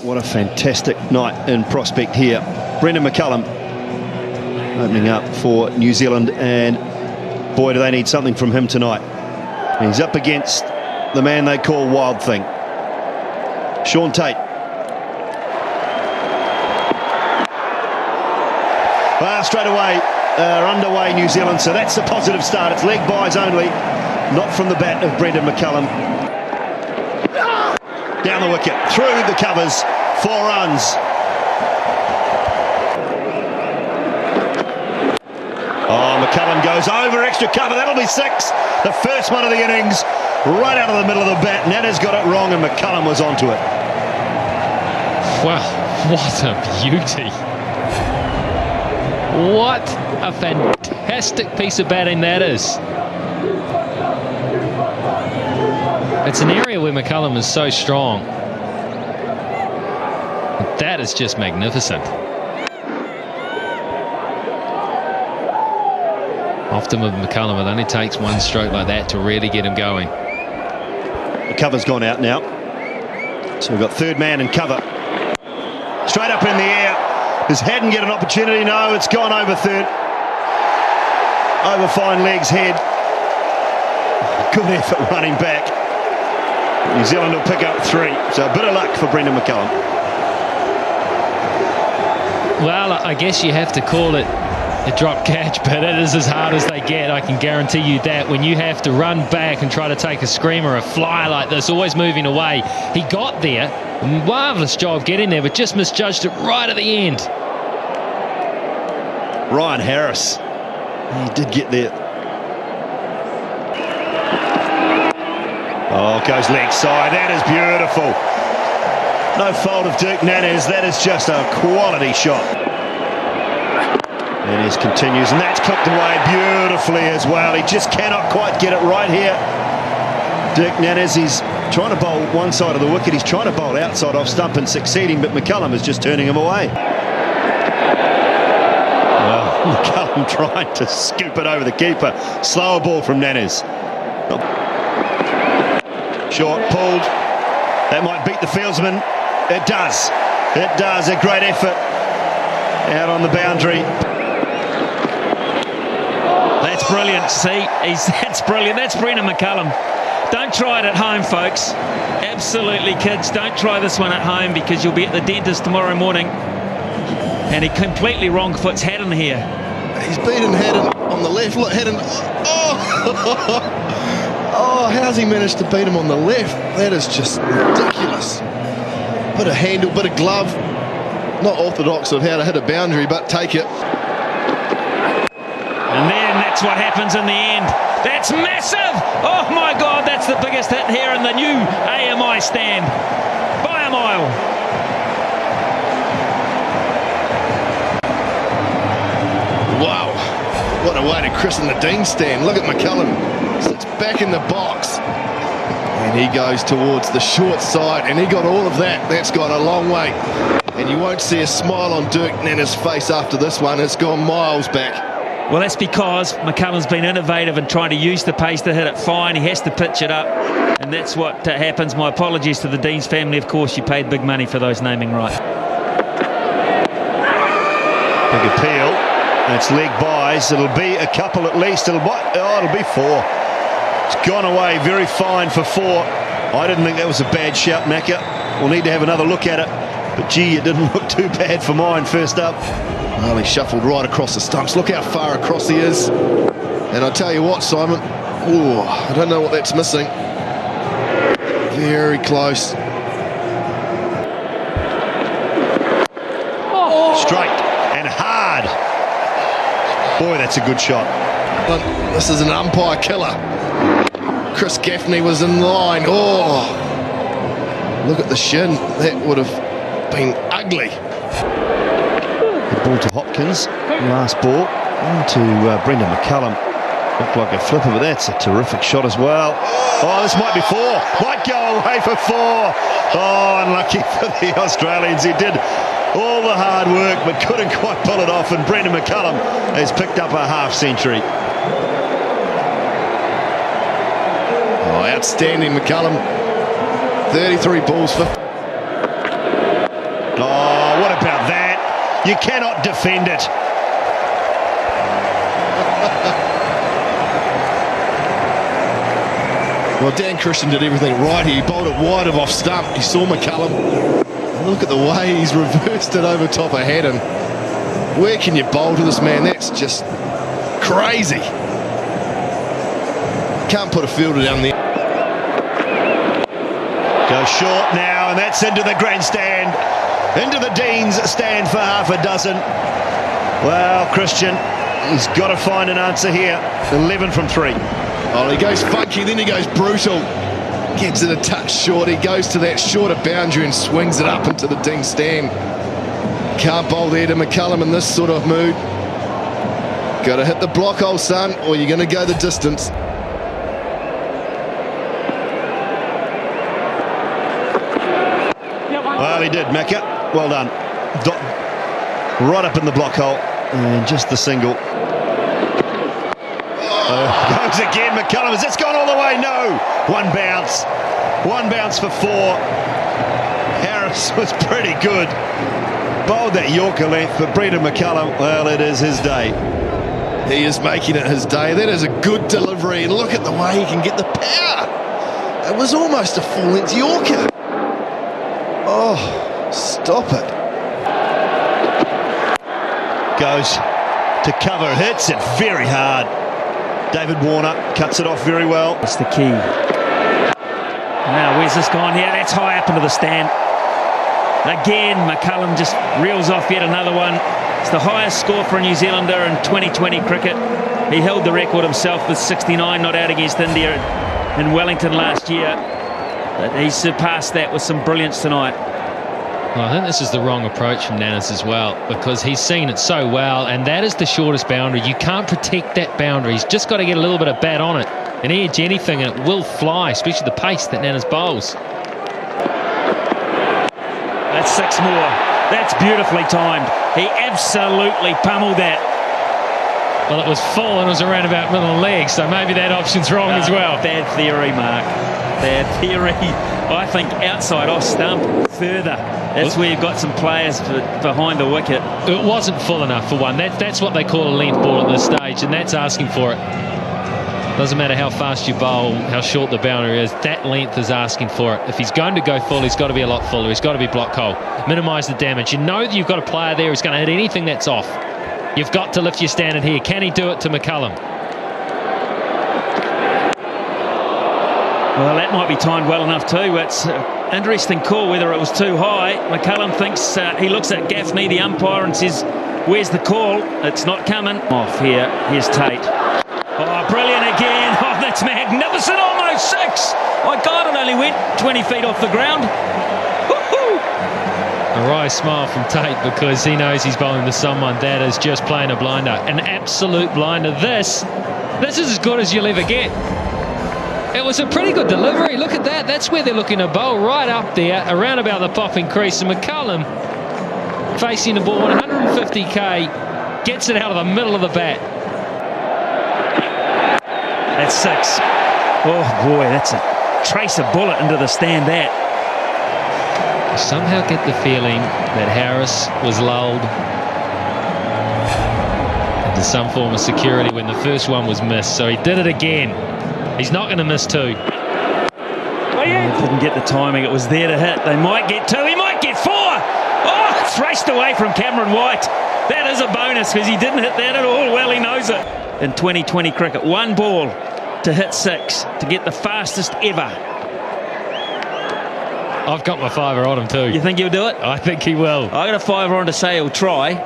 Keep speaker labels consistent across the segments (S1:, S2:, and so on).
S1: What a fantastic night in Prospect here. Brendan McCullum opening up for New Zealand, and boy, do they need something from him tonight. He's up against the man they call Wild Thing, Sean Tate. Well, straight away, underway New Zealand, so that's the positive start. It's leg byes only, not from the bat of Brendan McCullum. Down the wicket, through the covers, 4 runs. Oh, McCullum goes over extra cover, that'll be 6. The first one of the innings, right out of the middle of the bat. Nana's got it wrong and McCullum was onto it.
S2: Wow, what a beauty. What a fantastic piece of batting that is. It's an area where McCullum is so strong. That is just magnificent. Often with McCullum, it only takes one stroke like that to really get him going.
S1: The cover's gone out now. So we've got third man in cover. Straight up in the air. Does Haddon get an opportunity? No, it's gone over third. Over fine legs, head. Good effort running back. New Zealand will pick up 3. So a bit of luck for Brendan McCullum.
S2: Well, I guess you have to call it a drop catch, but it is as hard as they get. I can guarantee you that. When you have to run back and try to take a screamer, a fly like this, always moving away. He got there. Marvellous job getting there, but just misjudged it right at the end.
S1: Ryan Harris. He did get there. Oh, goes leg side. That is beautiful. No fault of Dirk Nannes. That is just a quality shot. Nannes continues, and that's clipped away beautifully as well. He just cannot quite get it right here. Dirk Nannes, he's trying to bowl one side of the wicket. He's trying to bowl outside off stump and succeeding, but McCullum is just turning him away. Well, McCullum trying to scoop it over the keeper. Slower ball from Nannes. Short, pulled. That might beat the fieldsman. It does. It does. A great effort out on the boundary.
S3: That's brilliant. See, that's brilliant. That's Brendan McCullum. Don't try it at home, folks. Absolutely, kids. Don't try this one at home because you'll be at the dentist tomorrow morning. And he completely wrong foots Haddon here.
S4: He's beaten Haddon on the left. Look, Haddon. Oh! Oh, how's he managed to beat him on the left? That is just ridiculous. Bit of handle, bit of glove. Not orthodox of how to hit a boundary, but take it.
S3: And then that's what happens in the end. That's massive! Oh my God, that's the biggest hit here in the new AMI stand. By a mile.
S4: Wow, what a way to christen the Dean stand. Look at McCullum. Sits back in the box. And he goes towards the short side, and he got all of that. That's gone a long way. And you won't see a smile on Dirk Nannes' face after this one. It's gone miles back.
S3: Well, that's because McCullum's been innovative and trying to use the pace to hit it fine. He has to pitch it up, and that's what happens. My apologies to the Dean's family. Of course, you paid big money for those naming rights.
S1: Big appeal. That's leg byes. It'll be a couple at least. It'll be 4. It's gone away very fine for 4. I didn't think that was a bad shout, Macca. We'll need to have another look at it. But gee, it didn't look too bad for mine first up.
S4: Well, he shuffled right across the stumps. Look how far across he is. And I tell you what, Simon, ooh, I don't know what that's missing. Very close.
S1: Straight and hard. Boy, that's a good shot.
S4: This is an umpire killer. Chris Gaffney was in line. Oh, look at the shin. That would have been ugly.
S1: The ball to Hopkins. Last ball. On to Brendan McCullum. Looked like a flipper, but that's a terrific shot as well. Oh, this might be 4. Might go away for 4. Oh, unlucky for the Australians. He did all the hard work, but couldn't quite pull it off. And Brendan McCullum has picked up a half century. Oh, outstanding McCullum. 33 balls for... Oh, what about that? You cannot defend it.
S4: Well, Dan Christian did everything right here. He bowled it wide of off stump. He saw McCullum. Look at the way he's reversed it over top of Haddon. Where can you bowl to this man? That's just crazy. Can't put a fielder down there.
S1: Goes short now, and that's into the grandstand. Into the Dean's stand for half a dozen. Well, Christian, he's got to find an answer here. 11 from 3.
S4: Oh, he goes funky, then he goes brutal. Gets it a touch short. He goes to that shorter boundary and swings it up into the Dean's stand. Can't bowl there to McCullum in this sort of mood. Got to hit the block hole, son, or you're going to go the distance.
S1: Well, he did, Macca. Well done. Right up in the block hole. And just the single. Goes again, McCullum. Has this gone all the way? No. One bounce. One bounce for 4. Harris was pretty good. Bowled that Yorker length, but Brendan McCullum, well, it is his day.
S4: He is making it his day. That is a good delivery. And look at the way he can get the power. It was almost a full-length Yorker. Oh, stop it.
S1: Goes to cover, hits it very hard. David Warner cuts it off very well.
S3: That's the key. Now, where's this gone here? That's high up into the stand. Again, McCullum just reels off yet another one. It's the highest score for a New Zealander in 2020 cricket. He held the record himself with 69 not out against India in Wellington last year. But he surpassed that with some brilliance tonight.
S2: Well, I think this is the wrong approach from Nannes as well, because he's seen it so well, and that is the shortest boundary. You can't protect that boundary. He's just got to get a little bit of bat on it and edge anything, and it will fly, especially the pace that Nannes bowls.
S3: That's 6 more. That's beautifully timed. He absolutely pummeled that.
S2: Well, it was full and it was around about middle of leg, so maybe that option's wrong as well.
S3: Bad theory, Mark. Bad theory. I think outside off stump, further. That's where you've got some players behind the wicket.
S2: It wasn't full enough for one. That's what they call a length ball at this stage, and that's asking for it. Doesn't matter how fast you bowl, how short the boundary is, that length is asking for it. If he's going to go full, he's got to be a lot fuller. He's got to be block hole. Minimise the damage. You know that you've got a player there who's going to hit anything that's off. You've got to lift your standard here. Can he do it to McCullum?
S3: Well, that might be timed well enough too. It's an interesting call whether it was too high. McCullum thinks, he looks at Gaffney, the umpire, and says, where's the call? It's not coming. Off here. Here's Tate. Oh, brilliant again. Oh, that's magnificent. Almost 6. My God, it only went 20 feet off the ground. Woo-hoo!
S2: A wry smile from Tate, because he knows he's bowling to someone that is just playing a blinder. An absolute blinder. This is as good as you'll ever get. It was a pretty good delivery. Look at that. That's where they're looking to bowl, right up there, around about the popping crease. And McCullum, facing the ball 150k, gets it out of the middle of the bat.
S3: That's 6. Oh boy, that's a trace of bullet into the stand. That.
S2: I somehow get the feeling that Harris was lulled into some form of security when the first one was missed. So he did it again. He's not going to miss 2.
S3: Didn't get the timing. It was there to hit. They might get 2. He might get 4. Oh, it's raced away from Cameron White. That is a bonus because he didn't hit that at all. Well, he knows it. In 2020 cricket, 1 ball to hit 6 to get the fastest ever.
S2: I've got my 5er on him too.
S3: You think he'll do it?
S2: I think he will.
S3: I got a 5er on to say he'll try.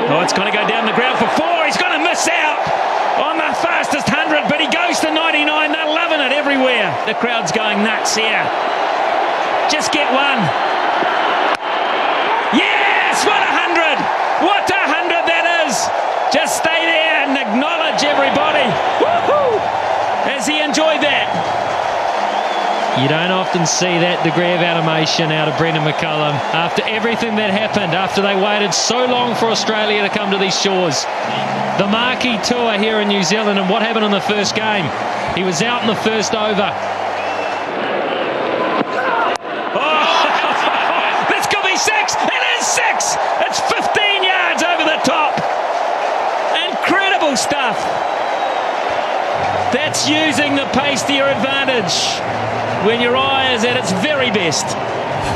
S3: Oh, it's going to go down the ground for 4. He's going to miss out on the fastest 100, but he goes to 99. They're loving it everywhere. The crowd's going nuts here. Just get 1. Yes, what a 100. What a 100 that is. Just stay there and acknowledge everybody. Woohoo! Has he enjoyed that?
S2: You don't often see that degree of animation out of Brendan McCullum after everything that happened, after they waited so long for Australia to come to these shores. The marquee tour here in New Zealand, and what happened in the first game? He was out in the first over.
S3: This could be 6. It is 6. It's 15 yards over the top. Incredible stuff. That's using the pace to your advantage when your eye is at its very best.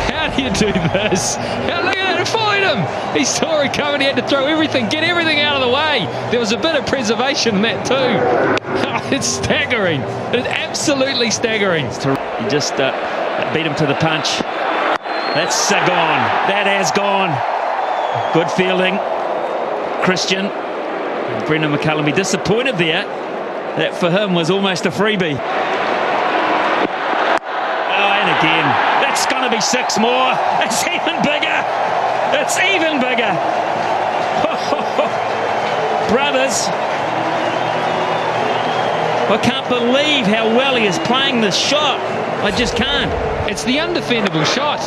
S2: How do you do this? Look at it, find him. He saw it coming, he had to throw everything, get everything out of the way. There was a bit of preservation in that too. It's staggering. It's absolutely staggering.
S3: He just beat him to the punch. That's gone. That has gone. Good fielding. Christian. Brendan McCullum be disappointed there. That for him was almost a freebie. Oh, and again. That's going to be 6 more. It's even bigger. It's even bigger. Brothers. I can't believe how well he is playing this shot. I just can't.
S2: It's the undefendable shot.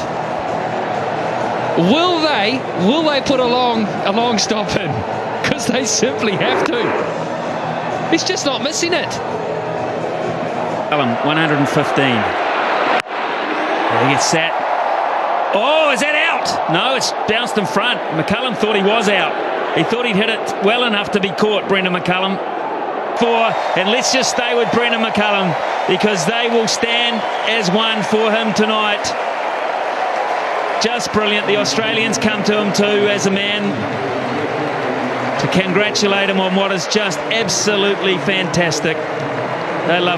S2: Will they put a long stop in? Because they simply have to. He's just not missing it.
S3: 115. He gets set. Oh, is that out? No, it's bounced in front. McCullum thought he was out. He thought he'd hit it well enough to be caught, Brendan McCullum. 4, and let's just stay with Brendan McCullum because they will stand as one for him tonight. Just brilliant. The Australians come to him too as a man to congratulate him on what is just absolutely fantastic. They love